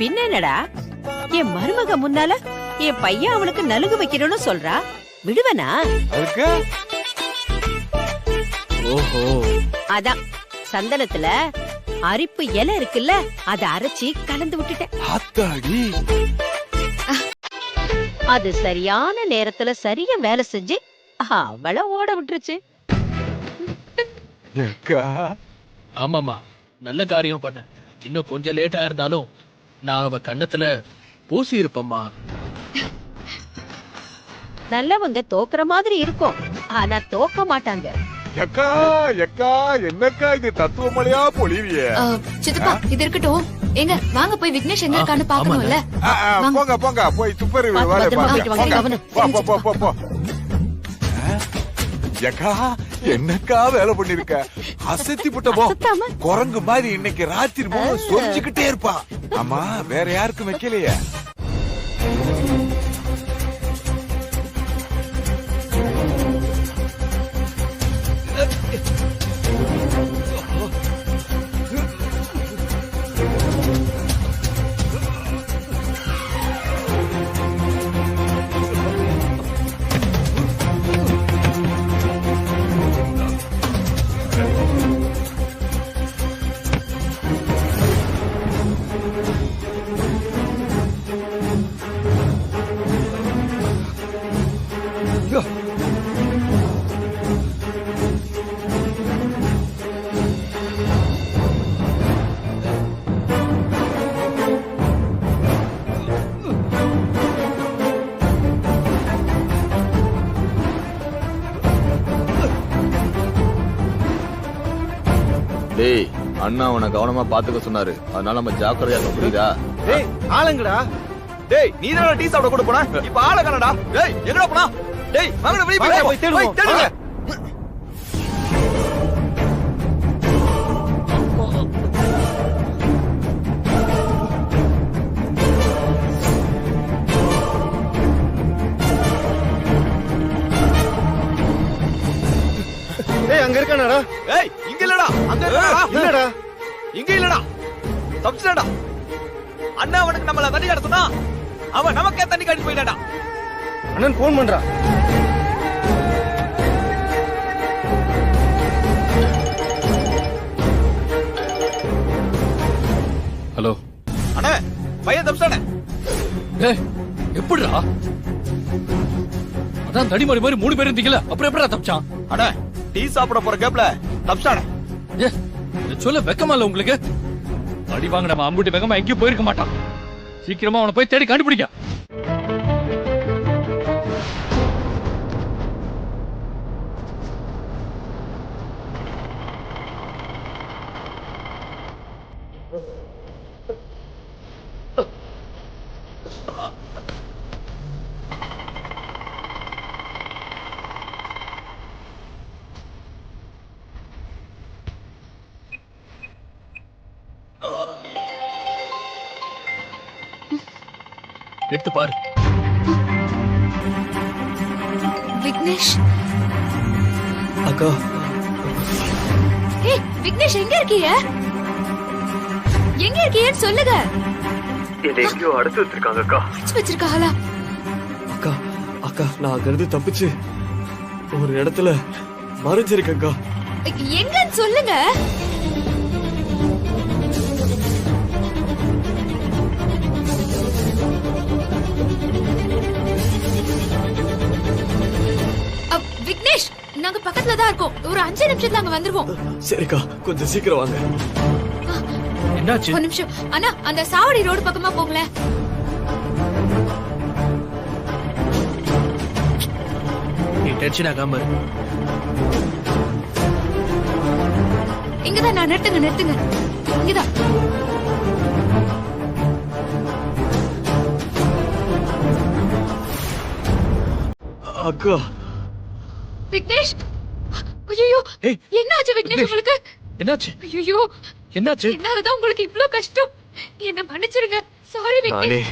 பின்ன என்னடா, என் மருமக முன்னால என் பையன் அவளுக்கு நலுங்கு வைக்கணும்னு சொல்றா, விடுவனா? அதுக்கு ஓஹோ, அதான் சந்தனத்துல அரிப்பு இலை இருக்குல்ல, அத அரைச்சி கலந்து விட்டுட்டேன். ஆத்தாடி, அது சரியான நேரத்துல சரியா வேலை செஞ்சு அவள ஓட விட்டுருச்சு. அக்கா ஆமாமா, நல்ல காரியம் பண்ண. இன்னும் கொஞ்சம் லேட்டா இருந்தாலும் நான் அவ கண்ணத்துல பூசி இருப்பம்மா. நல்லவங்க தோக்குற மாதிரி இருக்கும், ஆனா தோக்க மாட்டாங்க. எக்கா எக்கா, என்னக்கா இது தத்துவ மழையா பொழிவிய? சித்தப்பா இது இருக்கட்டும். எங்க வாங்க போய் விக்னேஷ் எங்க இருக்கான்னு பாக்கணும்ல. போங்க போங்க, போய் துப்பறி வேலை பாருங்க. போ போ போ. எக்கா என்னக்கா வேலை பண்ணிருக்க? அசத்தி புட்டமோ குரங்கு மாதிரி இன்னைக்கு ராத்திரி சொரிஞ்சுக்கிட்டே இருப்பா. ஆமா, வேற யாருக்கும் வைக்கலையே? டேய், அண்ணா அவனை கவனமா பாத்துக்க சொன்னாரு, அதனால நம்ம ஜாக்கிரதையா இருக்க, புரியுதா? டேய் ஆளுங்கடா. டேய் நீ தான டீ சாப்பிட கூட போனா, இப்ப ஆள காணடா. டேய் எங்கடா போனா? டேய் வாங்கடா, வெளிய போய் தேடுங்க. டேய் அங்க இருக்கானடா? ஏய் இங்க இல்லடா, அங்க இருக்கடா. இல்லடா, இங்க இல்லடா, தப்பிச்சடா. அண்ணா அவனுக்கு நம்மள தண்ணி கடத்துனா, அவன் நமக்கே தண்ணி காட்டி போயிட்டாடா. அண்ணன் போன் பண்றா. ஹலோ அண்ணா பையன் தப்பிச்சானே. ஏய், எப்படிடா? அதான் தடிமாடி மாதிரி 3 பேர் இருந்தீங்கல, அப்புறம் எப்படிடா தப்பிச்சான்? அண்ணா டீ சாப்பிட போற கேப்ல தப்பிச்சானே. ஏ, இத சொல்ல வெக்கமா இல்ல உங்களுக்கு? அடி வாங்க, நம்ம அம்புட்டு வேகமா எங்கேயும் போயிருக்க மாட்டான். சீக்கிரமா அவனை போய் தேடி கண்டுபிடிக்க. எடுத்து பாரு. விக்னேஷ், அக்கா ஏய் விக்னேஷ் எங்க இருக்கீங்க? எங்க இருக்கீங்கன்னு சொல்லுங்க. என்னை எங்கேயோ அடுத்து வச்சிருக்காங்க அக்கா. வச்சிருக்காங்களா? அக்கா அக்கா, நான் அங்க இருந்து தப்பிச்சு ஒரு இடத்துல மறைஞ்சிருக்கேன்க்கா. எங்கன்னு சொல்லுங்க. விக்னேஷ், நாங்க பக்கத்துல தான் இருக்கோம். ஒரு 5 நிமிஷத்துல அங்க வந்துருவோம். சரிக்கா, கொஞ்சம் சீக்கிரம் வாங்க. என்னாச்சு? ஒரு நிமிஷம் அண்ணா, அந்த சாவடி ரோடு பக்கமா போங்களேன். நீ டென்ஷன் ஆகாம இரு. இங்கதான் நான் நிறுத்துங்க. இங்கதான். அக்கா விக்னேஷ், ஐயோ ஏய், என்னாச்சு விக்னேஷ் உங்களுக்கு? என்னாச்சு? ஐயோ என்னாச்சு? என்னாலதான் உங்களுக்கு இவ்ளோ கஷ்டம். என்ன மன்னிச்சிருங்க. சாரி நானே விக்னேஷ்.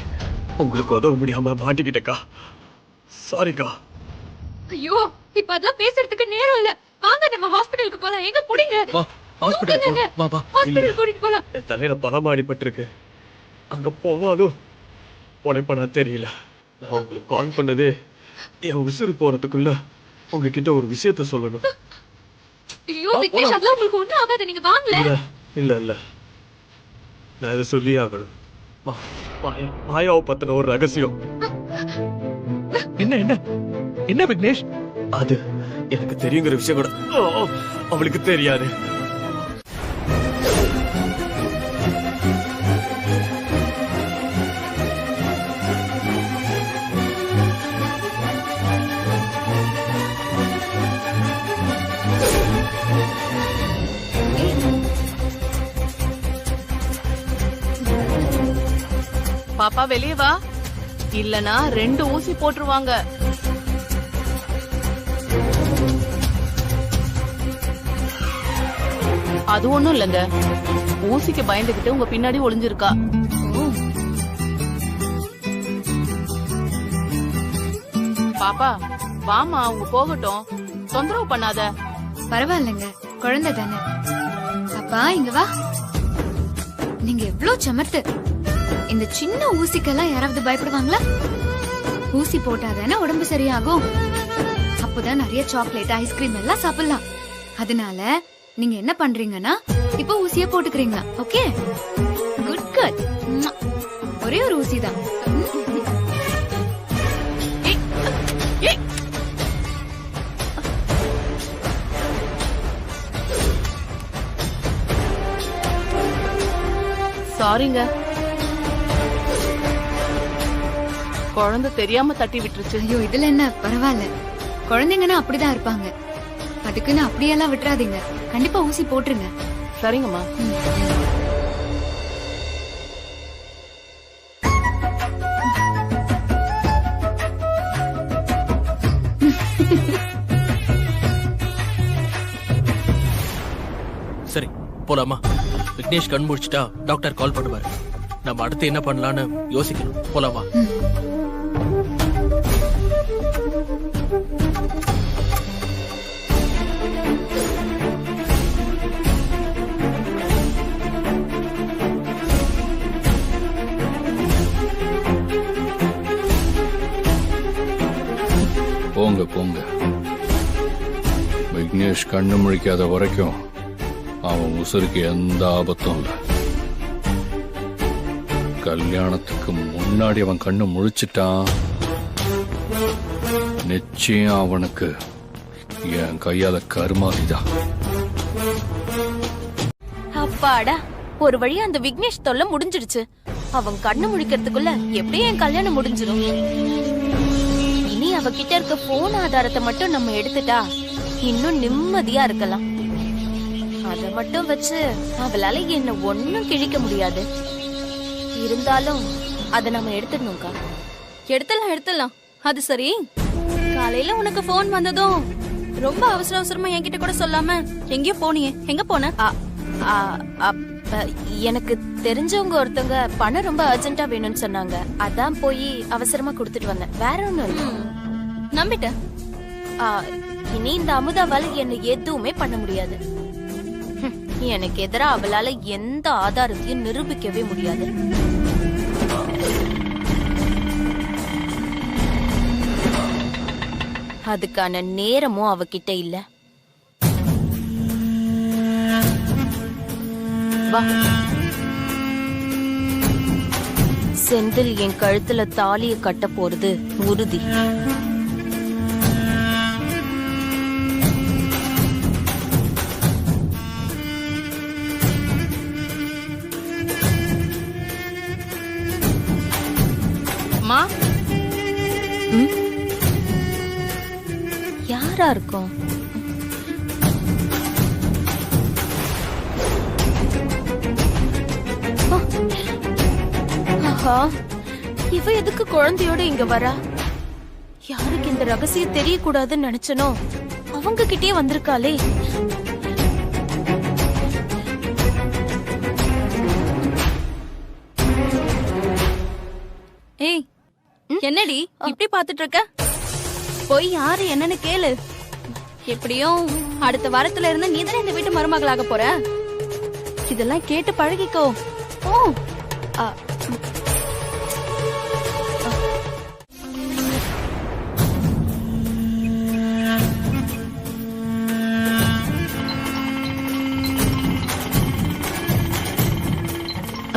உங்களுக்கு உதவ முடியாம மாட்டிக்கிட்டேக்கா. சாரிக்கா. ஐயோ இப்ப அதெல்லாம் பேசுறதுக்கு நேரம் இல்ல. வாங்க நம்ம ஹாஸ்பிடலுக்கு போலாம். எங்க புடிங்க? வா, ஹாஸ்பிடல் போ. வா வா. ஹாஸ்பிடல் கூட்டிட்டு போலாம். என் தலையில பலமா அடிபட்டிருக்கு. அங்க போவாலும் உடைப்படா தெரியல. நான் உங்களுக்கு கால் பண்ணதே என் உசுறு போறதுக்குள்ள உங்ககிட்ட ஒரு விஷயத்த சொல்லணும். ஐயோ விக்னேஷ், அதெல்லாம் உங்களுக்கு ஒண்ணும் ஆகாது, நீங்க வாங்கல. இல்ல இல்ல இல்ல, நான் இதை சொல்லி ஆகணும். மாயாவை பத்தின ஒரு ரகசியம். என்ன என்ன என்ன விக்னேஷ்? அது எனக்கு தெரியுங்கிற விஷயம் கூட அவளுக்கு தெரியாது. பாப்பா வெளியே வா, இல்லனா 2 ஊசி போட்டுருவாங்க. அது ஒண்ணும் இல்லங்க, ஊசிக்கு பயந்துகிட்டு உங்க பின்னாடி ஒளிஞ்சிருக்கா. பாப்பா வாமா, அவங்க போகட்டும், தொந்தரவு பண்ணாத. பரவாயில்லைங்க, குழந்தை தானே. அப்பா இங்க வா. நீங்க எவ்வளவு சமத்து. இந்த சின்ன ஊசிக்கெல்லாம் யாராவது பயப்படுவாங்களா? ஊசி போட்டாதானே உடம்பு சரியாகும். அப்போதான் நிறைய சாக்லேட், ஐஸ்கிரீம் எல்லாம் சாப்பிடலாம். அதனால நீங்க என்ன பண்றீங்கன்னா இப்ப ஊசிய போட்டுக்கிறீங்க. Okay, good good. ஒரே ஒரு ஊசி தான். சாரிங்க, குழந்தை தெரியாம தட்டி விட்டுருச்சு. ஐயோ இதுல என்ன, பரவாயில்ல. குழந்தைங்கன்னா அப்படிதான் இருப்பாங்க. அதுக்குன்னு அப்படியெல்லாம் விட்டுறாதீங்க. கண்டிப்பா ஊசி போட்டுருங்க. சரிங்கம்மா. சரி போலாமா? விக்னேஷ் கண் முடிச்சிட்டா டாக்டர் கால் பண்ணுவாரு. நம்ம அடுத்து என்ன பண்ணலாம்னு யோசிக்கணும். போலாமா? போங்க போங்க. விக்னேஷ் கண்ணு முழிக்காத வரைக்கும் அவன் உசுருக்கு எந்த ஆபத்தும் இல்லை. கல்யாணத்துக்கு முன்னாடி அவன் கண்ணு முழிச்சிட்டான், நிச்சயம் அவனுக்கு என் கையால கருமாதிதான். அப்பாடா, ஒரு வழியா அந்த விக்னேஷ் தொல்லை முடிஞ்சிடுச்சு. அவன் கண்ணு முழிக்கிறதுக்குள்ள எப்படியும் என் கல்யாணம் முடிஞ்சிடும். இனி அவகிட்ட இருக்க போன் ஆதாரத்தை மட்டும் நம்ம எடுத்துட்டா இன்னும் நிம்மதியா இருக்கலாம். அத மட்டும் வச்சு அவளால என்ன ஒன்னும் கிழிக்க முடியாது. இருந்தாலும் அத நம்ம எடுத்துடணும்க்கா. எடுத்துடலாம். அது சரி, காலையில உனக்கு போன் வந்ததும் ரொம்ப அவசர அவசரமா என்கிட்ட கூட சொல்லாம எங்கேயோ போனியே, எங்க போன? எனக்கு தெரிஞ்சவங்க ஒருத்தவங்க பணம் ரொம்ப அர்ஜென்ட்டா வேணும்னு சொன்னாங்க. அதான் போய் அவசரமா கொடுத்துட்டு வந்தேன். வேற ஒண்ணும் இல்ல. நம்பிட்டேன். இனி இந்த அமுதாவால என்ன எதுவுமே பண்ண முடியாது. எனக்கு எதிரா அவளால எந்த ஆதாரத்தையும் நிரூபிக்கவே முடியாது. அதுக்கான நேரமும் அவகிட்ட இல்ல. வா. செந்தில் என் கழுத்துல தாலிய கட்ட போறது உறுதி. யாரா இருக்கும்? ஆஹா, இவ எதுக்கு குழந்தையோட இங்க வரா? யாருக்கு இந்த ரகசியம் தெரியக்கூடாதுன்னு நினைச்சனோ அவங்க கிட்டே வந்திருக்காளே. ஏய், என்னடி இப்படி பாத்துட்டு இருக்க? போய் யாரு என்னன்னு கேளு. எப்படியும் அடுத்த வாரத்துல இருந்து நீதானே இந்த வீட்டு மருமகளாக போற. இதெல்லாம் கேட்டு பழகிக்கோ. ஓ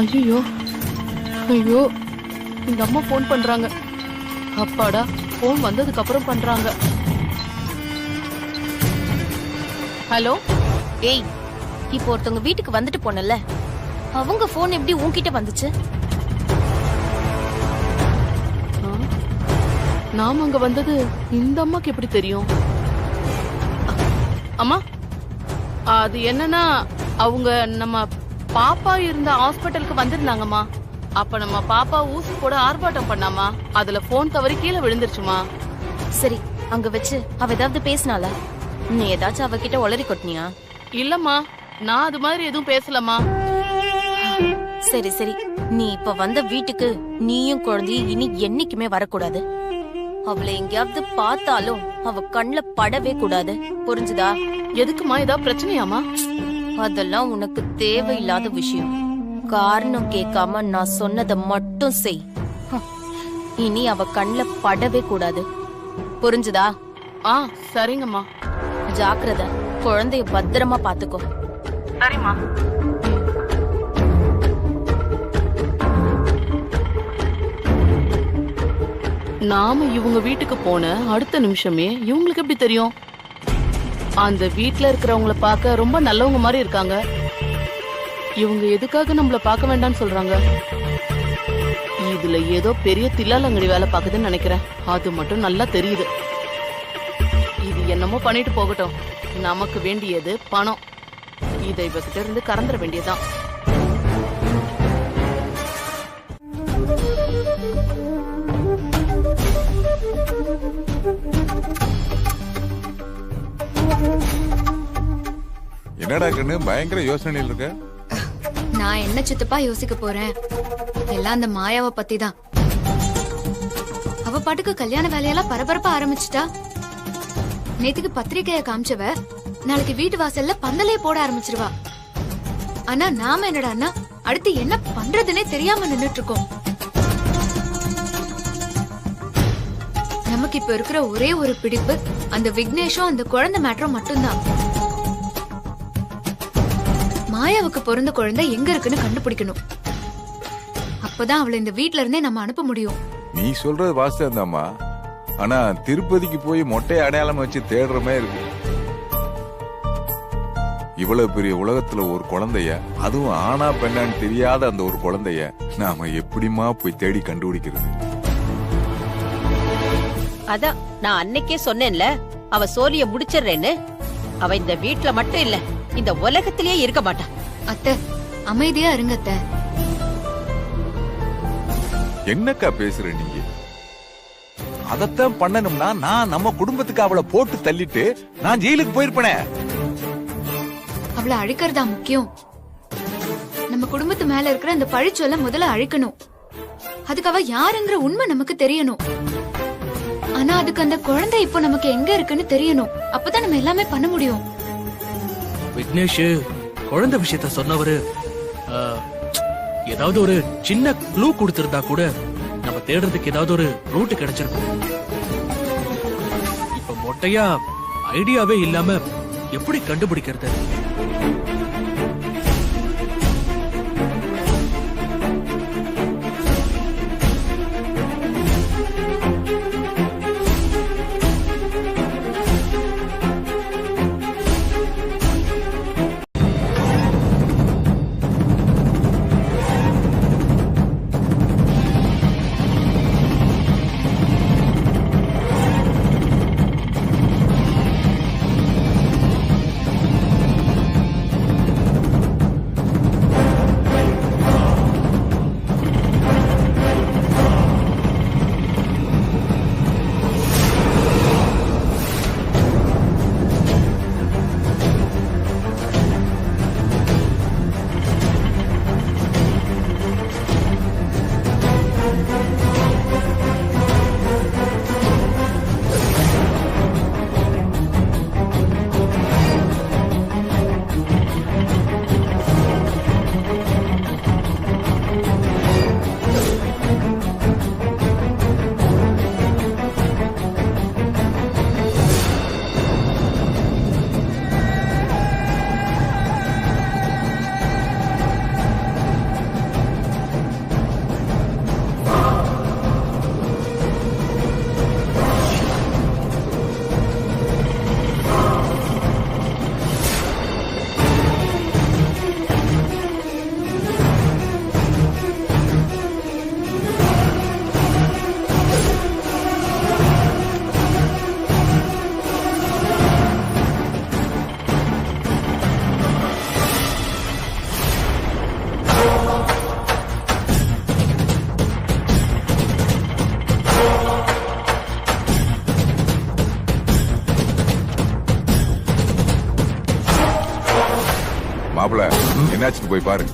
ஐயோ ஐயோ இந்த அம்மா போன் பண்றாங்க. அப்பாடா, போன் வந்ததுக்கு அப்புறம் பண்றாங்க. ஹலோ. ஏய், இப்போ ஒருத்தவங்க வீட்டுக்கு வந்துட்டு போனல, அவங்க போன் எப்படி உன்கிட்ட வந்துச்சு? நாம அங்க வந்தது இந்த அம்மாக்கு எப்படி தெரியும்? அம்மா, அது என்னன்னா அவங்க நம்ம பாப்பா இருந்த ஹாஸ்பிட்டலுக்கு வந்திருந்தாங்கம்மா. அப்ப நம்ம பாப்பா ஊசி போட ஆர்ப்பாட்டம் பண்ணாமா, அதுல போன் தவறி கீழே விழுந்துருச்சுமா. சரி, அங்க வச்சு அவ ஏதாவது பேசினாளா? நீ ஏதாச்சும் அவகிட்ட உளறி கொட்டினியா? இல்லம்மா, நான் அது மாதிரி எதுவும் பேசலம்மா. சரி சரி, நீ இப்ப வந்த வீட்டுக்கு நீயும் குழந்தையும் இனி என்னைக்குமே வரக்கூடாது. அவளை எங்கேயாவது பார்த்தாலும் அவ கண்ணுல படவே கூடாது, புரிஞ்சுதா? எதுக்குமா, ஏதாவது பிரச்சனையாமா? அதெல்லாம் உனக்கு தேவையில்லாத விஷயம். காரணம் கேட்காம நான் சொன்னதை மட்டும் செய். இனி அவ கண்ணுல படவே கூடாது, புரிஞ்சுதா? சரிங்கம்மா. ஜாக்கிரதை, குழந்தைய பத்திரமா பாத்துக்கோ. சரிம்மா. நாம இவங்க வீட்டுக்கு போன அடுத்த நிமிஷமே இவங்களுக்கு எப்படி தெரியும்? அந்த வீட்ல இருக்கிறவங்கள பார்க்க ரொம்ப நல்லவங்க மாதிரி இருக்காங்க. இவங்க எதுக்காக நம்மள பார்க்க வேண்டாம்னு சொல்றாங்க? இதுல ஏதோ பெரிய தில்லாலங்கடி வேலை பாக்குதுன்னு நினைக்கிறேன். அது மட்டும் நல்லா தெரியுது. இது என்னமோ பண்ணிட்டு போகட்டும். நமக்கு வேண்டியது பணம். இதை இவகிட்ட இருந்து கறந்துட வேண்டியதுதான். என்னடா கண்ணு பயங்கர யோசனையில் இருக்க? நான் என்ன சித்தப்பா யோசிக்க போறேன்? எல்லாம் அந்த மாயாவை பத்தி தான். அவ பாட்டுக்கு கல்யாண வேலையெல்லாம் பரபரப்பா ஆரம்பிச்சுட்டா. நேத்துக்கு பத்திரிக்கைய காமிச்சவ நாளைக்கு வீட்டு வாசல்ல பந்தலே போட ஆரம்பிச்சிருவா. ஆனா நாம என்னடான்னா அடுத்து என்ன பண்றதுன்னே தெரியாம நின்னுட்டு இருக்கோம். நமக்கு இப்ப இருக்கிற ஒரே ஒரு பிடிப்பு அந்த விக்னேஷும் அந்த குழந்தை மேட்டரும் மட்டும்தான். மாயாவுக்கு பிறந்த குழந்தை எங்க இருக்குன்னு கண்டுபிடிக்கணும். அப்பதான் அவளை இந்த வீட்ல இருந்தே நம்ம அனுப்ப முடியும். நீ சொல்றது வாஸ்தவம் தாம்மா. ஆனா திருப்பதிக்கு போய் மொட்டை அடையாளம் வச்சு தேடுற மாதிரி இருக்கு. இவ்வளவு பெரிய உலகத்துல ஒரு குழந்தைய, அதுவும் ஆனா பெண்ணான்னு தெரியாத அந்த ஒரு குழந்தைய நாம எப்படிமா போய் தேடி கண்டுபிடிக்கிறது? அதான் நான் அன்னைக்கே சொன்னேன்ல, அவ சோழிய முடிச்சிடுறேன்னு. அவ இந்த வீட்ல மட்டும் இல்ல, இந்த உலகத்திலேயே இருக்க மாட்டா. அத்தை, அமைதியா இருங்க அத்தை. என்னக்கா பேசுற நீங்க? அதத்தான் பண்ணணும்னா நான் நம்ம குடும்பத்துக்கு அவளை போட்டு தள்ளிட்டு நான் ஜெயிலுக்கு போயிருப்பேனே. அவளை அழிக்கிறதா முக்கியம்? நம்ம குடும்பத்து மேல இருக்கிற அந்த பழிச்சொல்ல முதல்ல அழிக்கணும். அதுக்கு அவ யாருங்கிற உண்மை நமக்கு தெரியணும். ஆனா அதுக்கு அந்த குழந்தை இப்போ நமக்கு எங்க இருக்குன்னு தெரியணும். அப்பதான் நம்ம எல்லாமே பண்ண முடியும். விக்னேஷ் குழந்தை விஷயத்த சொன்னவரு ஏதாவது ஒரு சின்ன க்ளூ கொடுத்திருந்தா கூட நம்ம தேடுறதுக்கு ஏதாவது ஒரு ரூட் கிடைச்சிருக்கும். இப்ப மொட்டையா ஐடியாவே இல்லாம எப்படி கண்டுபிடிக்கிறது? மாப்பிள, என்னாச்சுன்னு போய் பாரு.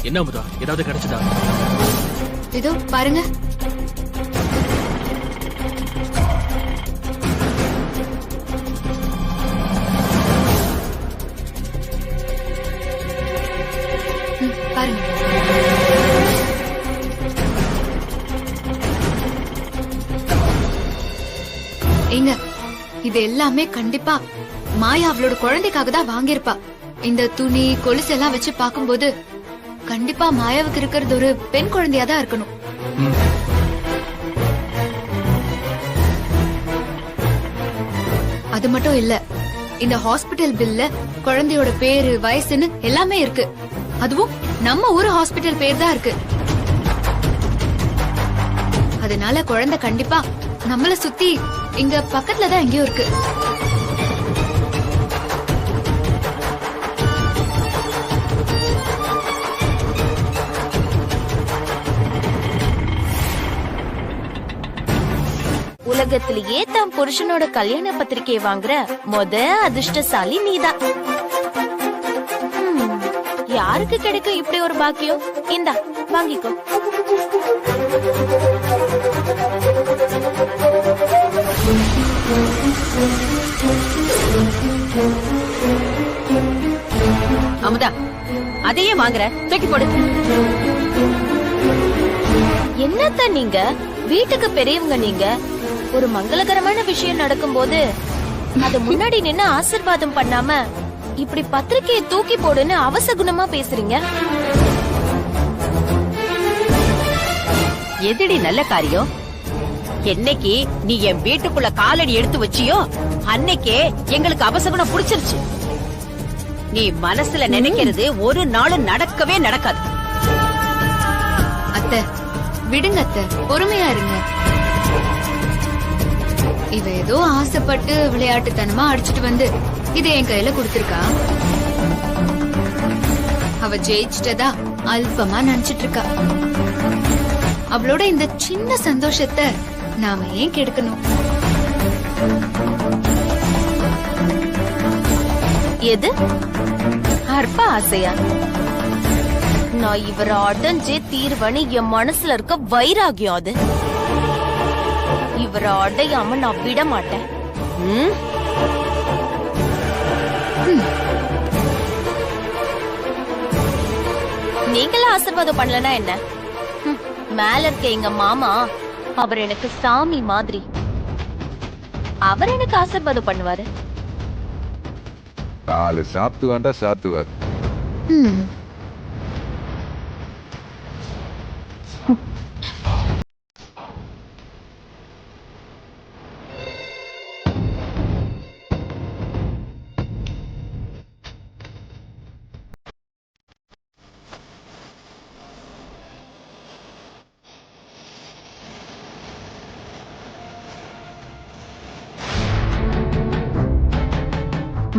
என்ன அமுதா, ஏதாவது கிடைச்சதா? இதோ பாருங்க. பாருங்க. ஏங்க, இது எல்லாமே கண்டிப்பா மாயா அவளோட குழந்தைக்காக தான் வாங்கியிருப்பா. இந்த துணி கொலுசு எல்லாம் வச்சு பாக்கும்போது கண்டிப்பா மாயாவுக்கு இருக்கிறது ஒரு பெண் குழந்தையா தான் இருக்கணும். அது மட்டும் இல்ல, இந்த ஹாஸ்பிடல் பில்ல குழந்தையோட பேரு வயசுன்னு எல்லாமே இருக்கு. அதுவும் நம்ம ஊரு ஹாஸ்பிடல் பேர் தான் இருக்கு. அதனால குழந்தை கண்டிப்பா நம்மள சுத்தி இங்க பக்கத்துல தான் எங்கேயோ இருக்கு. உலகத்திலேயே தான் புருஷனோட கல்யாண பத்திரிகை வாங்குற அதிர்ஷ்டசாலி நீதான். யாருக்கு கிடைக்கும் இப்படி ஒரு பாக்கியம்? இந்தா வாங்கிக்கோ. அமுதா, அதையே வாங்குற, தூக்கி போடு. என்னத்த நீங்க வீட்டுக்கு பெரியவங்க, நீங்க ஒரு மங்களகரமான விஷயம் நடக்கும்போது அது முன்னாடி நின்னு ஆசீர்வாதம் பண்ணாம இப்படி பத்திரிக்கையை தூக்கி போடுன்னு அவசகுணமா பேசுறீங்க. எதிரி நல்ல காரியம். என்னைக்கு நீ என் வீட்டுக்குள்ள காலடி எடுத்து வச்சியோ அன்னைக்கே எங்களுக்கு அவசகுணம் புடிச்சிருச்சு. நீ மனசுல நினைக்கிறது ஒரு நாளும் நடக்கவே நடக்காது. அத்தை விடுங்க அத்தை, பொறுமையா இருங்க. இவ ஏதோ ஆசைப்பட்டு விளையாட்டுத்தனமா அடிச்சிட்டு வந்து இதை என் கையில கொடுத்திருக்கா. அவ ஜெயிச்சிட்டதா அல்பமா நினைச்சிட்டு இருக்கா. அவளோட இந்த சின்ன சந்தோஷத்தை நாம ஏன் கெடுக்கணும்? எது அற்ப ஆசையா? நான் இவரை அடைஞ்சே தீர்வனு என் மனசுல இருக்க வைராகியம் அது. இவரை அடையாம நான் விட மாட்டேன். நீங்களா ஆசீர்வாதம் பண்ணலனா என்ன? மேல இருக்க எங்க மாமா, அவர் எனக்கு சாமி மாதிரி. அவர் எனக்கு ஆசீர்வாதம் பண்ணுவாரு. 4 சாப்பிட்டு வேண்டா சாத்துவார்.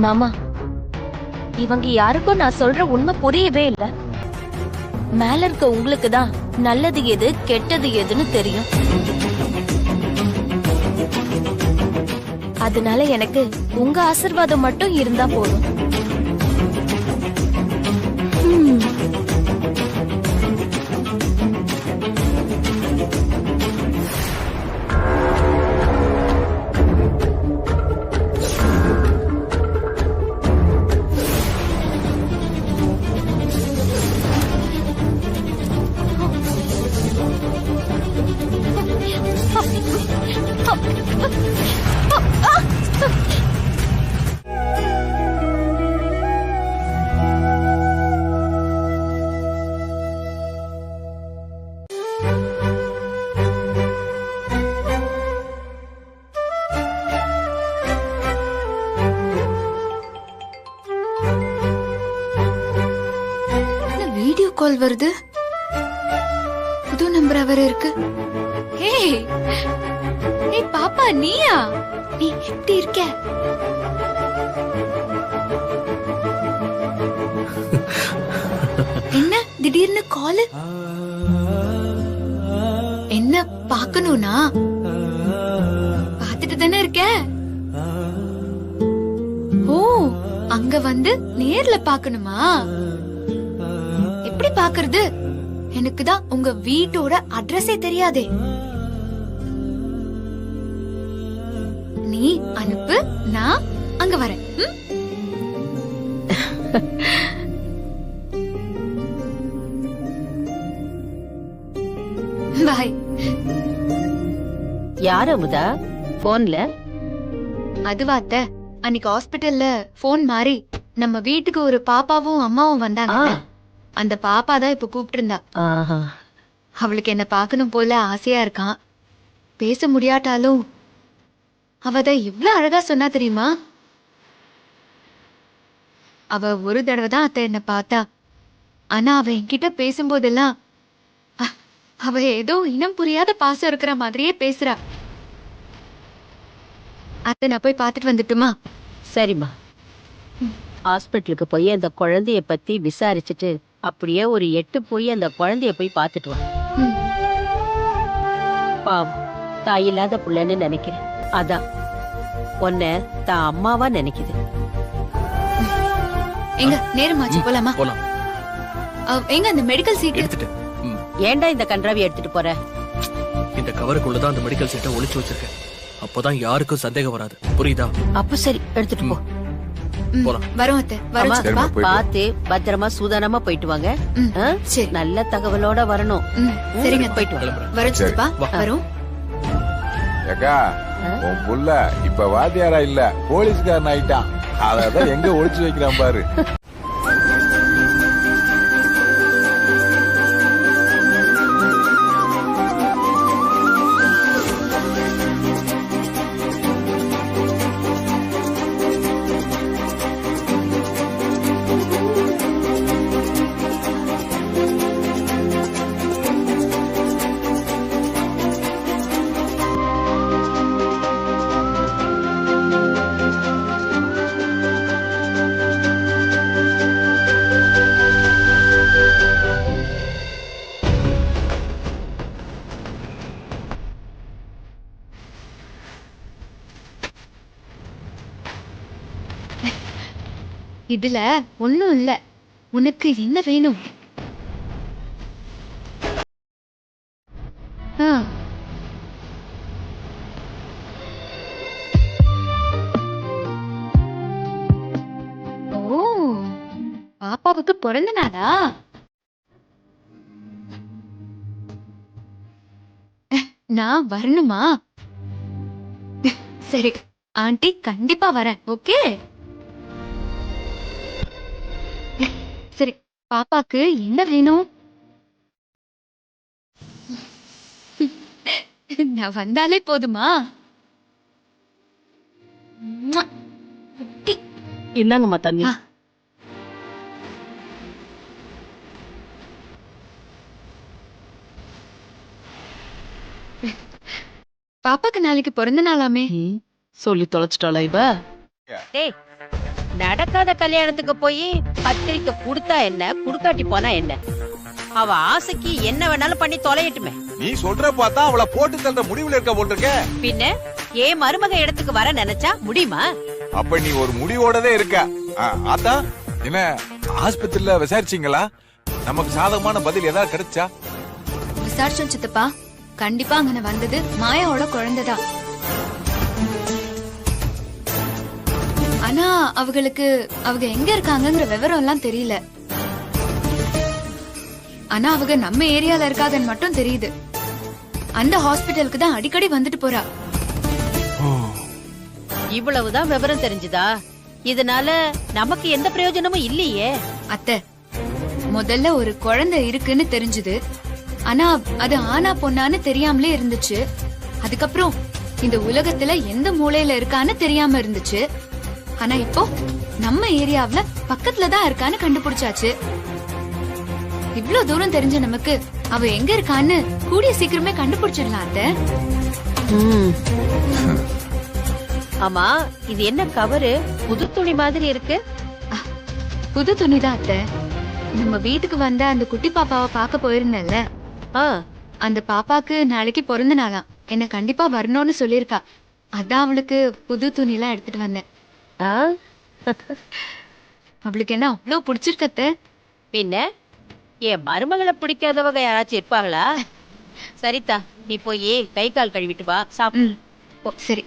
மாமா, இவங்க யாருக்கும் நான் சொல்ற உண்மை புரியவே இல்ல. மேல இருக்க உங்களுக்கு தான் நல்லது எது கெட்டது எதுன்னு தெரியும். அதனால எனக்கு உங்க ஆசீர்வாதம் மட்டும் இருந்தா போதும். வீடியோ கால் வருது. புது நம்பர் அவர் இருக்கு. ஏய் பாப்பா, நீயா? நீ எப்படி இருக்க? என்ன திடீர்னு கால்? என்ன பாக்கணும்னா பாத்துட்டு பார்த்துட்டு தானே இருக்க. ஓ, அங்க வந்து நேர்ல பாக்கணுமா? எப்படி பாக்குறது? எனக்கு தான் உங்க வீட்டோட அட்ரஸே தெரியாதே. நீ அனுப்பு, நான் அங்க வரேன். பாய். யார் அமுதா போன்ல? அதுவா அத்தை, அன்னைக்கு ஹாஸ்பிடல்ல போன் மாறி நம்ம வீட்டுக்கு ஒரு பாப்பாவும் அம்மாவும் வந்தாங்க. அந்த பாப்பா தான் இப்ப கூப்பிட்டு இருந்தா. அவளுக்கு என்ன பார்க்கணும் போல ஆசையா இருக்கான். பேச முடியாட்டாலும் அவதான் எவ்வளவு அழகா சொன்னா தெரியுமா? அவ ஒரு தடவை தான் அத்தை என்ன பார்த்தா. ஆனா அவ என்கிட்ட பேசும்போதெல்லாம் அவ ஏதோ இனம் புரியாத பாசம் இருக்கிற மாதிரியே பேசுறா. அத்தை, நான் போய் பார்த்துட்டு வந்துட்டுமா? சரிம்மா. ஹாஸ்பிட்டலுக்கு போய் அந்த குழந்தைய பத்தி விசாரிச்சுட்டு அப்படியே ஒரு 8 போய் அந்த குழந்தைய போய் பார்த்துட்டு வா. பாவம், தாய் இல்லாத புள்ளன்னு நினைக்கிறேன். அதான் உன்னை தான் அம்மாவா நினைக்குது. எங்க நேரமாச்சு, போலாமா? போலாம். எங்க அந்த மெடிக்கல் சீட் எடுத்துட்டு. ஏன்டா இந்த கன்றாவி எடுத்துட்டு போற? இந்த கவருக்குள்ளதான் அந்த மெடிக்கல் சீட்டை ஒளிச்சு வச்சிருக்கேன். அப்பதான் யாருக்கும் சந்தேகம் வராது. புரியுதா? அப்ப சரி, எடுத்துட்டு போ. போலாம். வரோம் அத்தை, வரோம் சித்தப்பா. பார்த்து பத்திரமா சூதானமா போயிட்டு வாங்க. சரி, நல்ல தகவலோட வரணும். சரிங்க, போயிட்டு வாங்க. வரோம் சித்தப்பா, வரோம். ஏக்கா, உன் புள்ள இப்ப வாத்தியாரா இல்ல, போலீஸ்காரன் ஆயிட்டான். அதான் எங்க ஒளிச்சு வைக்கிறான் பாரு. இதுல ஒண்ணும் இல்ல. உனக்கு என்ன வேணும்? ஓ, பாப்பாவுக்கு பிறந்த நாளா? நான் வரணுமா? சரி ஆண்டி, கண்டிப்பா வரேன். ஓகே, சரி. பாப்பாக்கு என்ன வேணும்? நான் வந்தாலே போதுமா? இந்தாங்கம்மா தண்ணி. பாப்பாக்கு நாளைக்கு பிறந்த நாளாமே. சொல்லி தொலைச்சிட்டாளா இவ? டேய், நடக்காத கல்யாணத்துக்கு போய் பத்திரிக்கை கொடுத்தா என்ன, குடுக்காட்டி போனா என்ன? அவ ஆசைக்கு என்ன வேணாலும் பண்ணி தொலையட்டுமே. நீ சொல்ற பார்த்தா அவளை போட்டு தள்ளுற முடிவுல இருக்க போட்டிருக்க. பின்ன ஏன் மருமக இடத்துக்கு வர நினைச்சா முடியுமா? அப்ப நீ ஒரு முடிவோடதே இருக்க. ஆத்தா, என்ன ஆஸ்பத்திரியில விசாரிச்சீங்களா? நமக்கு சாதகமான பதில் ஏதாவது கிடைச்சா? விசாரிச்சோம் சித்தப்பா. கண்டிப்பா அங்க வந்தது மாயாவோட குழந்தைதான். ஆனா அவங்க எங்க இருக்காங்கங்கிற விவரம் எல்லாம் தெரியல. ஆனா அவங்க நம்ம ஏரியால இருக்காங்கன்னு மட்டும் தெரியுது. அந்த ஹாஸ்பிட்டலுக்கு தான் அடிக்கடி வந்துட்டு போறா. இவ்வளவுதான் விவரம் தெரிஞ்சுதா? இதனால நமக்கு எந்த பிரயோஜனமும் இல்லையே. அத்தை, முதல்ல ஒரு குழந்தை இருக்குன்னு தெரிஞ்சுது. ஆனா அது ஆனா பொண்ணான்னு தெரியாமலே இருந்துச்சு. அதுக்கப்புறம் இந்த உலகத்துல எந்த மூலையில இருக்கான்னு தெரியாம இருந்துச்சு. ஆனா இப்போ நம்ம ஏரியாவுல பக்கத்துலதான் இருக்கான்னு கண்டுபிடிச்சாச்சு. இவ்வளவு தூரம் தெரிஞ்ச நமக்கு அவ எங்க இருக்கான்னு கூடிய சீக்கிரமே கண்டுபிடிச்சிடலாம் அத்தை. ஆமா, இது என்ன கவரு? புது துணி மாதிரி இருக்கு. புது துணிதான் அத்தை. நம்ம வீட்டுக்கு வந்த அந்த குட்டி பாப்பாவை பார்க்க போயிருந்தேன்ல, அந்த பாப்பாக்கு நாளைக்கு பிறந்த நாளாம். என்ன கண்டிப்பா வரணும்னு சொல்லிருக்கா. அதான் அவளுக்கு புது துணிலாம் எடுத்துட்டு வந்தேன். அவளுக்கு என்ன அவ்வளோ பிடிச்சிருக்கத்த? பின்ன என் மருமகளை பிடிக்காதவங்க யாராச்சும் இருப்பாங்களா? சரிதா, நீ போய் கை கால் கழுவிட்டு வா, சாப்பிடு. சரி.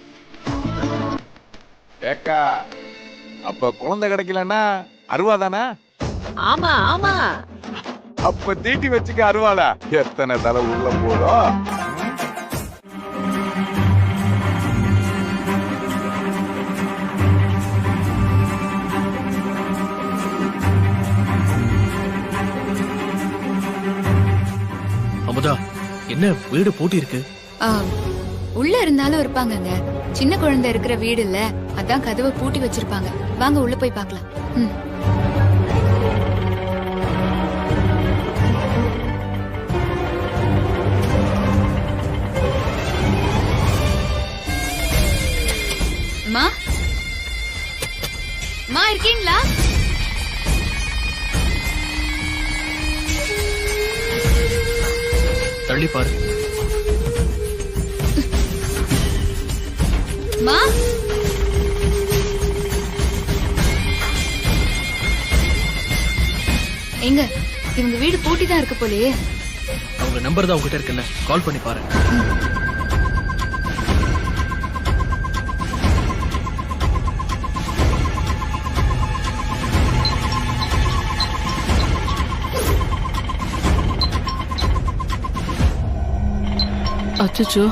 ஏக்கா, அப்ப குழந்தை கிடைக்கலன்னா அருவாதானா? ஆமா ஆமா. அப்ப தீட்டி வச்சுக்க அருவாளா? எத்தனை தலை உள்ள போதும். அமுதா, என்ன வீடு பூட்டி இருக்கு? உள்ள இருந்தாலும் இருப்பாங்கங்க. சின்ன குழந்தை இருக்கிற வீடு இல்ல, அதான் கதவை பூட்டி வச்சிருப்பாங்க. வாங்க உள்ள போய் பார்க்கலாம். அம்மா, அம்மா இருக்கீங்களா? தள்ளி பாரு. மா, எங்க இவங்க வீடு பூட்டி தான் இருக்கு போலயே. அவங்க நம்பர் தான் உங்ககிட்ட இருக்குல்ல, கால் பண்ணி பாரு. அச்சோ,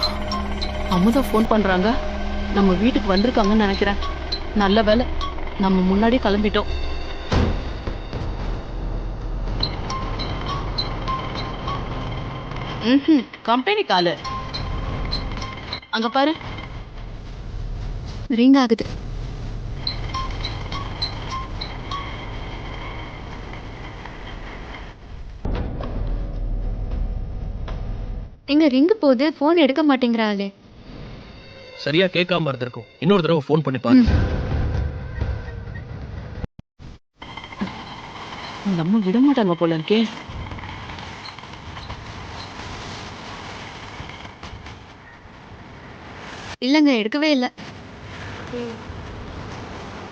அமுதா ஃபோன் பண்றாங்க. நம்ம வீட்டுக்கு வந்திருக்காங்கன்னு நினைக்கிறேன். நல்ல வேலை நம்ம முன்னாடி கிளம்பிட்டோம். கம்பெனி காலு அங்க பாரு, ரிங் ஆகுது. எங்க ரிங் போகுது, போன் எடுக்க மாட்டேங்கிறாளே. சரியா கேட்காம இருந்திருக்கும். இன்னொரு தடவை ஃபோன் பண்ணி பாரு. நம்ம விட மாட்டாங்க போல இருக்கே. இல்லங்க, எடுக்கவே இல்ல.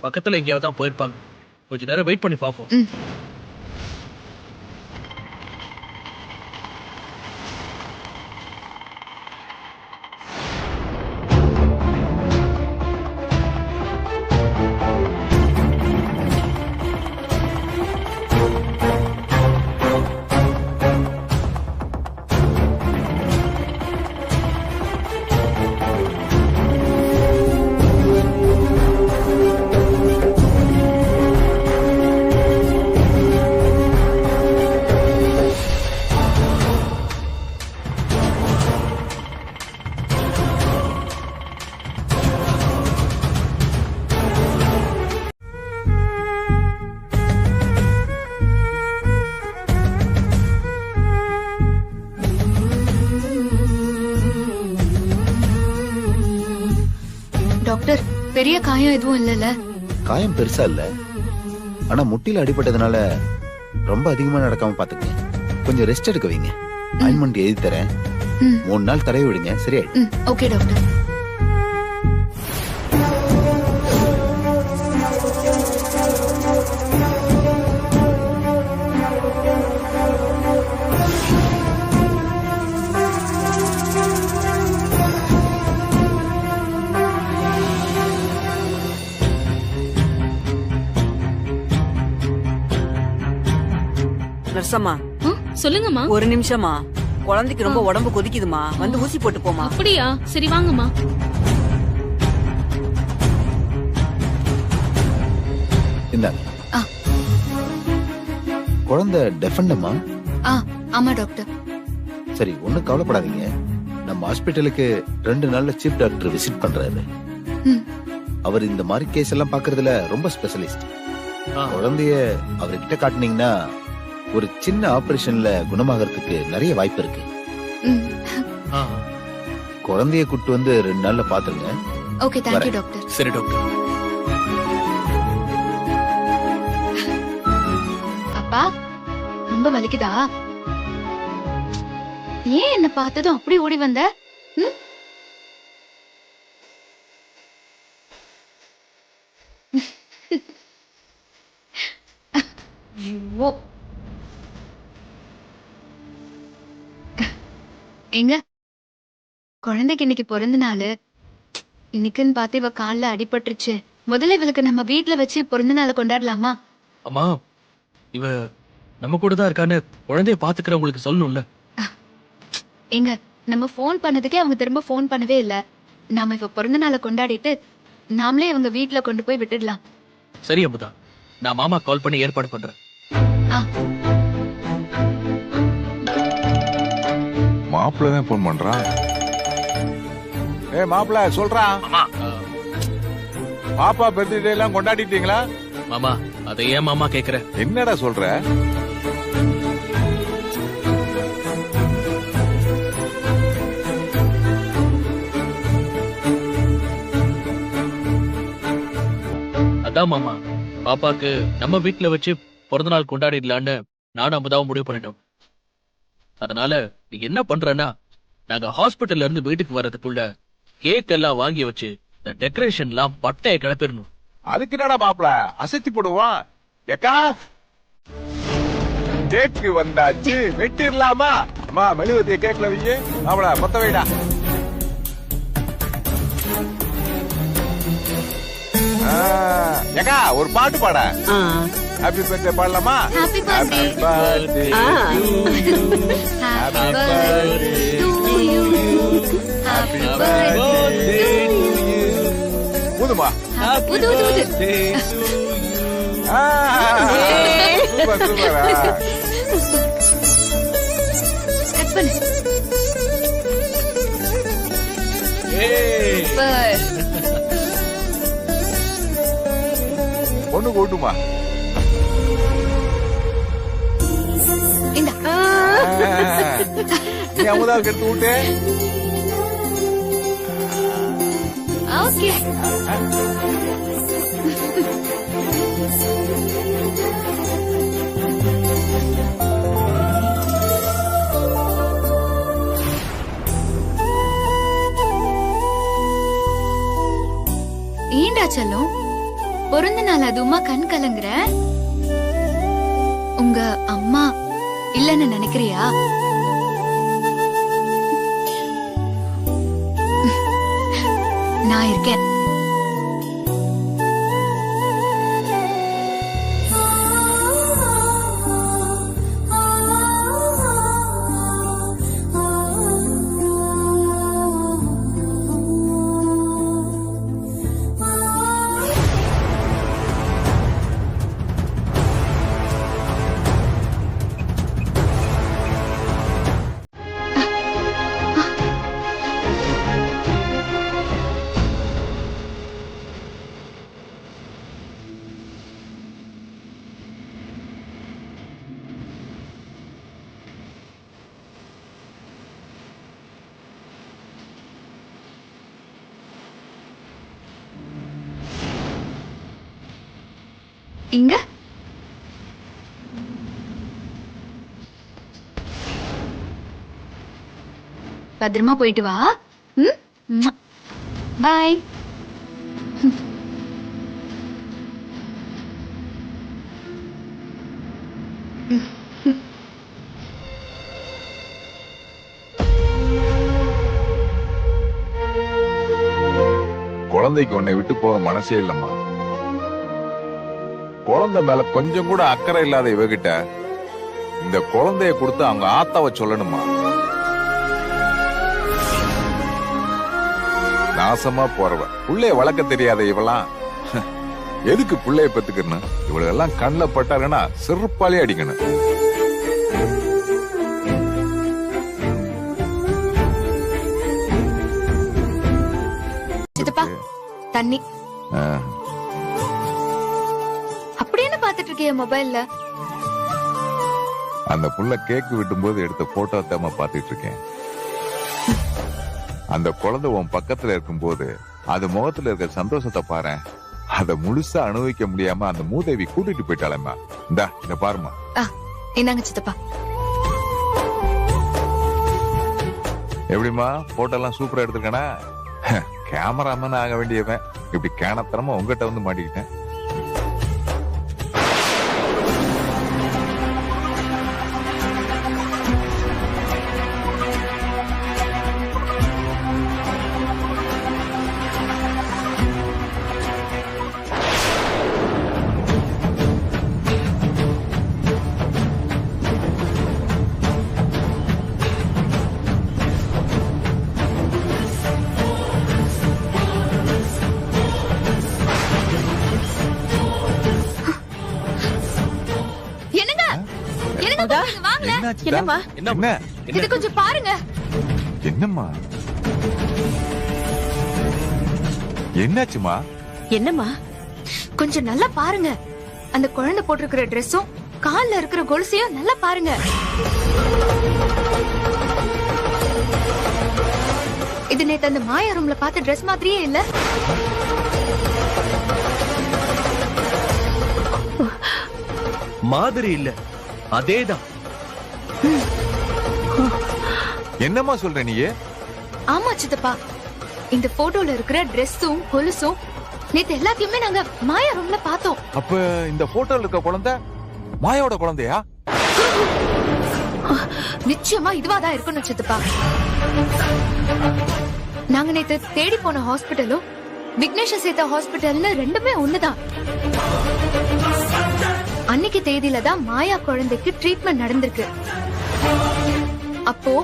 பக்கத்துல எங்கேயாவது தான் போயிருப்பாங்க. கொஞ்ச நேரம் வெயிட் பண்ணி பாப்போம். டாக்டர், பெரிய காயம் எதுவும் இல்லல? காயம் பெருசா இல்ல, ஆனா முட்டில அடிபட்டதுனால ரொம்ப அதிகமா நடக்காம பாத்துக்கங்க. கொஞ்சம் ரெஸ்ட் எடுக்க வைங்க. ஆயின்மெண்ட் எழுதி தரேன், 3 நாள் தடவி விடுங்க, சரியா? Okay doctor. நர்சம்மா, சொல்லுங்கம்மா. ஒரு நிமிஷமா, குழந்தைக்கு ரொம்ப உடம்பு கொதிக்குதுமா, வந்து ஊசி போட்டு போமா. அப்படியா? சரி வாங்கம்மா. இந்தாங்க. குழந்தை டெஃபண்டமா? ஆமா டாக்டர். சரி, ஒண்ணும் கவலைப்படாதீங்க. நம்ம ஹாஸ்பிட்டலுக்கு 2 நாள்ல சீஃப் டாக்டர் விசிட் பண்றாரு. அவர் இந்த மாதிரி கேஸ் எல்லாம் பாக்குறதுல ரொம்ப ஸ்பெஷலிஸ்ட். குழந்தைய அவர்கிட்ட காட்டுனீங்கன்னா ஒரு சின்ன ஆபரேஷன்ல குணமாகறதுக்கு நிறைய வாய்ப்பு இருக்கு. குழந்தைய கூட்டு வந்து 2 நாள்ல பாத்துருங்க. Okay, thank you doctor. சரி டாக்டர். அப்பா, ரொம்ப வலிக்குதா? ஏன் என்ன பார்த்ததும் அப்படி ஓடி வந்த? ஐயோ. எங்க குழந்தைக்கு இன்னைக்கு பிறந்த நாள். இன்னைக்குன்னு பார்த்து இவ கால்ல அடிபட்டுருச்சு. முதல்ல இவளுக்கு நம்ம வீட்டுல வச்சு பிறந்த நாளை கொண்டாடலாமா? அம்மா இவ நம்ம கூட தான் இருக்கான்னு குழந்தைய பாத்துக்கிறவங்களுக்கு சொல்லணும்ல. எங்க நம்ம ஃபோன் பண்ணதுக்கே அவங்க திரும்ப ஃபோன் பண்ணவே இல்ல. நாம இவ பிறந்த நாளை கொண்டாடிட்டு நாமளே இவங்க வீட்டுல கொண்டு போய் விட்டுடலாம். சரி அமுதா, நான் மாமா கால் பண்ணி ஏற்பாடு பண்றேன். மாப்பிள்ள தான் போன் பண்றான். மாப்பிள்ள சொல்றான். பாப்பா பர்த்டே எல்லாம் கொண்டாடிட்டீங்களா? மாமா அதை ஏன் மாமா கேக்குற? என்னடா சொல்ற? அதான் மாமா, பாப்பாக்கு நம்ம வீட்டுல வச்சு பிறந்த நாள் கொண்டாடிடலான்னு நானும் அமுதாவும் முடிவு பண்ணிட்டோம். அதனால நீ என்ன பண்றன்னா, நாங்க ஹாஸ்பிட்டல்ல இருந்து வீட்டுக்கு வர்றதுக்குள்ள கேக் எல்லாம் வாங்கி வச்சு இந்த டெக்கரேஷன் எல்லாம் பட்டைய கிளப்பிடணும். அதுக்கு என்னடா மாப்பிள்ள அசத்தி போடுவான். ஏக்கா கேக்கு வந்தாச்சு, வெட்டிடலாமா? அம்மா மெழுகுவத்திய கேக்ல வையே. மாப்பிள்ள மொத்த வைடா. ஏக்கா ஒரு பாட்டு பாட. ஹாப்பி பர்த்டே பாடலாமா? Happy birthday. Happy birthday to you. Happy birthday to you. ஊதுமா. ஊது ஊது ஊது. Super super. கட் பண்ணு. சூப்பர். ஒண்ணு கூட்டுமா. இந்த நீ அமுதாவுக்கு எடுத்து விட்டு. ஓகே. ஏண்டா செல்லம், பிறந்த நாள் அதுமா கண் கலங்குற? உங்க அம்மா இல்லன்னு நினைக்கிறியா? நான் இருக்கேன். இங்க பத்திரமா போயிட்டு வா. பாய். குழந்தைக்கு உன்னை விட்டு போக மனசே இல்லம்மா. குழந்தை மேல கொஞ்சம் கூட அக்கறை இல்லாத இவகிட்ட இந்த குழந்தைய கொடுத்து அவங்க ஆத்தாவை சொல்லணுமா? நாசமா போறவ, புள்ளைய வளர்க்க தெரியாத இவளாம் எதுக்கு புள்ளைய பெத்துக்கணும்? இவளெல்லாம் கண்ணுல பட்டாருன்னா செருப்பாலே அடிக்கணும். சித்தப்பா தண்ணி. அப்படி என்ன பாத்துட்டு இருக்கிய மொபைல்ல? அந்த புள்ள கேக்கு விட்டும் போது எடுத்த போட்டோ தாம பாத்துட்டு இருக்கேன். அந்த குழந்தை உன் பக்கத்துல இருக்கும்போது அது முகத்துல இருக்க சந்தோஷத்தை பாரு. அத முழுசா அனுபவிக்க முடியாம அந்த மூதேவி கூட்டிட்டு போயிட்டாளேம்மா. இந்த பாருமா. என்னங்க சித்தப்பா? எப்படிமா போட்டோ எல்லாம் சூப்பரா எடுத்துருக்கனா? கேமராமேன் ஆக வேண்டியவன் இப்படி கேனத்தனமா உங்ககிட்ட வந்து மாட்டிக்கிட்டேன். பாருங்களேன். என்னாச்சு என்னப்பா? என்ன இது கொஞ்சம் பாருங்க. என்னம்மா என்னாச்சுமா? என்னம்மா? கொஞ்சம் நல்லா பாருங்க. அந்த குழந்தை போட்டிருக்கிற ட்ரெஸ்ஸும் கால்ல இருக்கிற கொலுசையும் நல்லா பாருங்க. இது நேத்து அந்த மாயா ரூம்ல பார்த்த ட்ரெஸ் மாதிரியே இல்ல. மாதிரி இல்ல, அதேதான். என்னம்மா சொல்ற நீ? ஆமா சித்தப்பா, இந்த போட்டோல இருக்கிற ட்ரெஸ்ஸும் கொலுசும் நேத்து எல்லாத்தையுமே நாங்க மாயா ரூம்ல பார்த்தோம். அப்ப இந்த போட்டோல இருக்க குழந்தை மாயாவோட குழந்தையா? நிச்சயமா இதுவாதான் இருக்கணும் சித்தப்பா. நாங்க நேத்து தேடி போன ஹாஸ்பிட்டலும் விக்னேஷ சேர்த்த ஹாஸ்பிட்டல்னு ரெண்டுமே ஒண்ணுதான். அன்னைக்கு தேதியில தான் மாயா குழந்தைக்கு ட்ரீட்மெண்ட் நடந்திருக்கு. அப்போ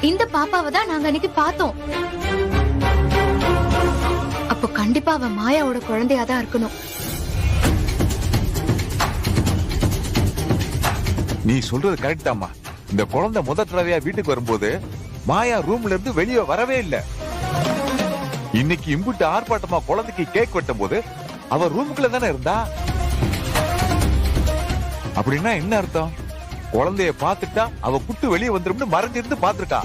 இந்த பாப்பாவை தான் நாங்க அன்னைக்கு பார்த்தோம். அப்போ கண்டிப்பா அவ மாயாவோட குழந்தையா தான் இருக்கணும். நீ சொல்றது கரெக்ட் தாம்மா. இந்த குழந்தை முதல் தடவையா வீட்டுக்கு வரும்போது மாயா ரூம்ல இருந்து வெளியே வரவே இல்ல. இன்னைக்கு இம்புட்டு ஆர்ப்பாட்டமா குழந்தைக்கு கேக் வெட்டும் போது அவ ரூமுக்குள்ள தானே இருந்தா. அப்படின்னா என்ன அர்த்தம்? குழந்தைய பாத்துட்டா அவ குட்டு வெளியே வந்துரும்னு மறைஞ்சிருந்து பாத்துருக்கா.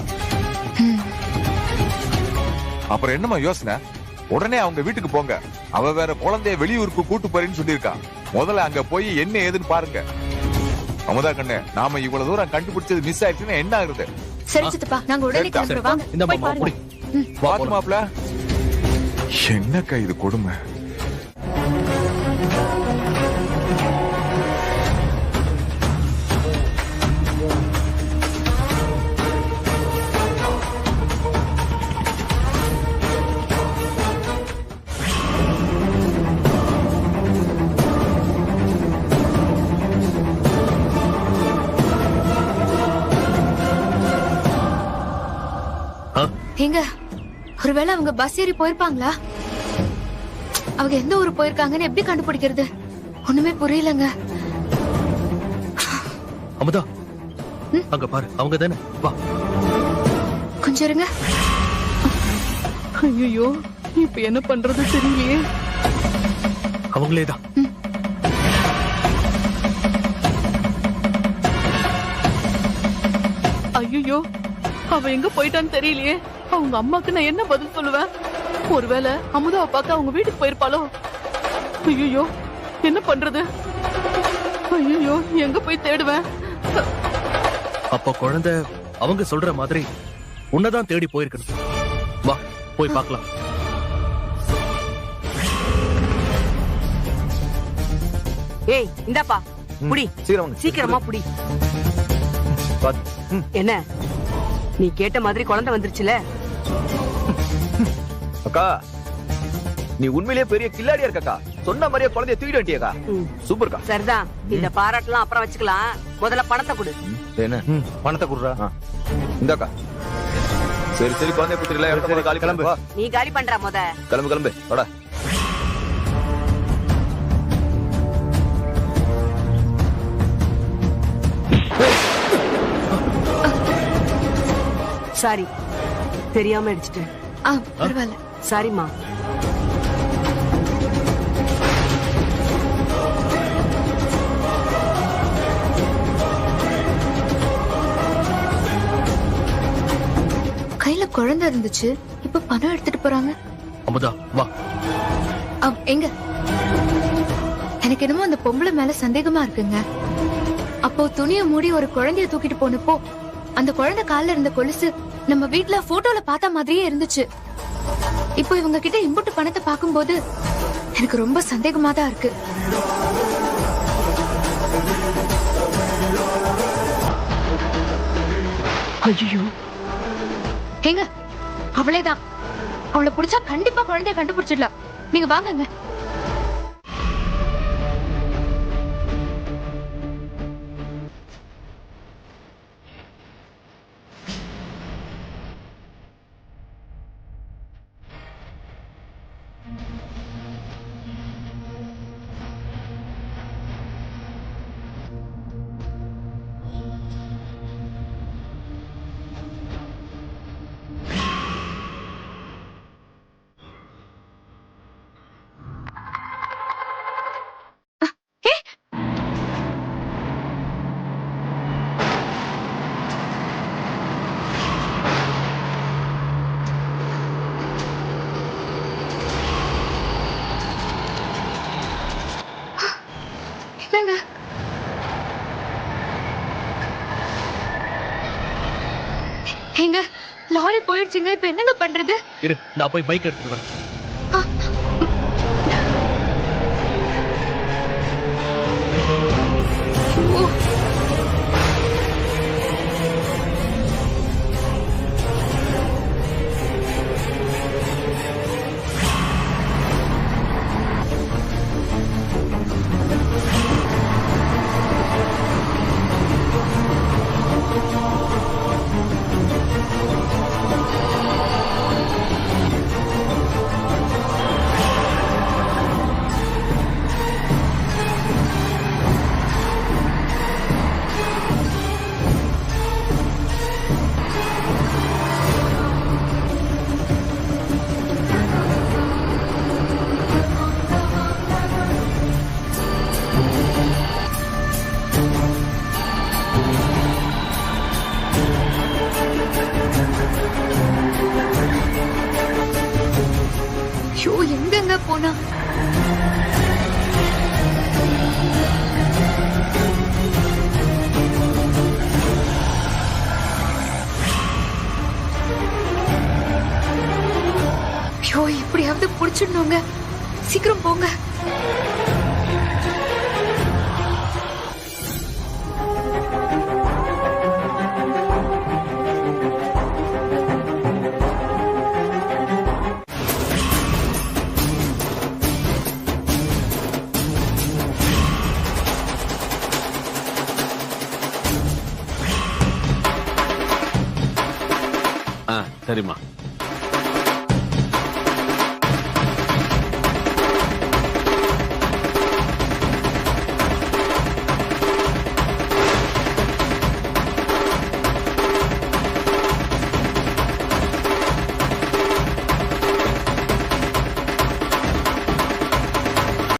அப்புறம் என்னமா யோசனை? உடனே அவங்க வீட்டுக்கு போங்க. அவ வேற குழந்தைய வெளியூருக்கு கூட்டு போறேன்னு சொல்லிருக்கா. முதல்ல அங்க போய் என்ன ஏதுன்னு பாருங்க. அமுதா கண்ணு, நாம இவ்வளவு தூரம் கண்டுபிடிச்சது மிஸ் ஆயிடுச்சுன்னா என்ன ஆகுது? சரி சித்தப்பா, நாங்க உடனே கிளம்புறோம். வாங்க. இந்த போய் மாமா பாருங்க. புடி. பாத்து மாப்ள, என்னக்கா இது கொடுமை? எங்க ஒருவேளை அவங்க பஸ் ஏறி போயிருப்பாங்களா? அவங்க எந்த ஊரு போயிருக்காங்கன்னு எப்படி கண்டுபிடிக்கிறது? ஒண்ணுமே புரியலங்க. அமுதா, அங்க பாரு, அவங்க தானே. வா கொஞ்சம் இருங்க. ஐயோ, இப்ப என்ன பண்றது தெரியலையே. அவங்களேதான். ஐயோ, அவ எங்க போயிட்டான்னு தெரியலையே. அவங்க அம்மாக்கு நான் என்ன பதில் சொல்லுவேன்? ஒருவேளை அமுதாவை பார்க்க அவங்க வீட்டுக்கு போயிருப்பாளோ? ஐயோ, என்ன பண்றது? ஐயோ, எங்க போய் தேடுவேன்? அப்ப குழந்தை அவங்க சொல்ற மாதிரி உன்னதான் தேடி போயிருக்கணும். வா போய் பார்க்கலாம். ஏய் இந்தாப்பா புடி, சீக்கிரமா புடி. என்ன நீ கேட்ட மாதிரி குழந்தை வந்துருச்சுல? அக்கா, நீ உண்மையிலேயே பெரிய கில்லாடியா இருக்கக்கா. சொன்ன மாதிரியே குழந்தைய தூக்கிட்டு வந்துட்டியக்கா. சூப்பர்க்கா. சரிதான், இந்த பாராட்டெல்லாம் அப்புறம் வச்சுக்கலாம். முதல்ல பணத்தை கொடு. என்ன பணத்தை குடுறா? இந்தாக்கா. சரி சரி, குழந்தைய குடுத்துறல. இடத்த காலி கிளம்பு. நீ காலி பண்ற முத. கிளம்பு கிளம்பு, வாடா. சாரி, தெரியாம அடிச்சிட்டேன். பரவாயில்ல. சாரிம்மா. கையில குழந்தை இருந்துச்சு, இப்ப பணம் எடுத்துட்டு போறாங்க. அமுதா வா. எங்க? எனக்கு என்னமோ அந்த பொம்பளை மேல சந்தேகமா இருக்குங்க. அப்போ துணியை மூடி ஒரு குழந்தைய தூக்கிட்டு போனப்போ அந்த குழந்தை கால்ல இருந்த கொலுசு நம்ம வீட்ல போட்டோல பார்த்த மாதிரியே இருந்துச்சு. இப்போ இவங்க கிட்ட இம்புட்டு பணத்தை பார்க்கும்போது எனக்கு ரொம்ப சந்தேகமா தான் இருக்கு. ஐயோ, ஏங்க, அவளேதான். அவளை பிடிச்சா கண்டிப்பா குழந்தைய கண்டுபிடிச்சிடலாம். நீங்க வாங்கங்க. இந்தாங்க. ஏங்க லாரி போயிடுச்சுங்க, இப்ப என்னங்க பண்றது? இரு, நான் போய் பைக் எடுத்துட்டு வரேன். ஐயோ, எங்கங்க போனா? ஐயோ, இப்படியாவது புடிச்சிடணுங்க. சீக்கிரம் போங்க. சரிம்மா.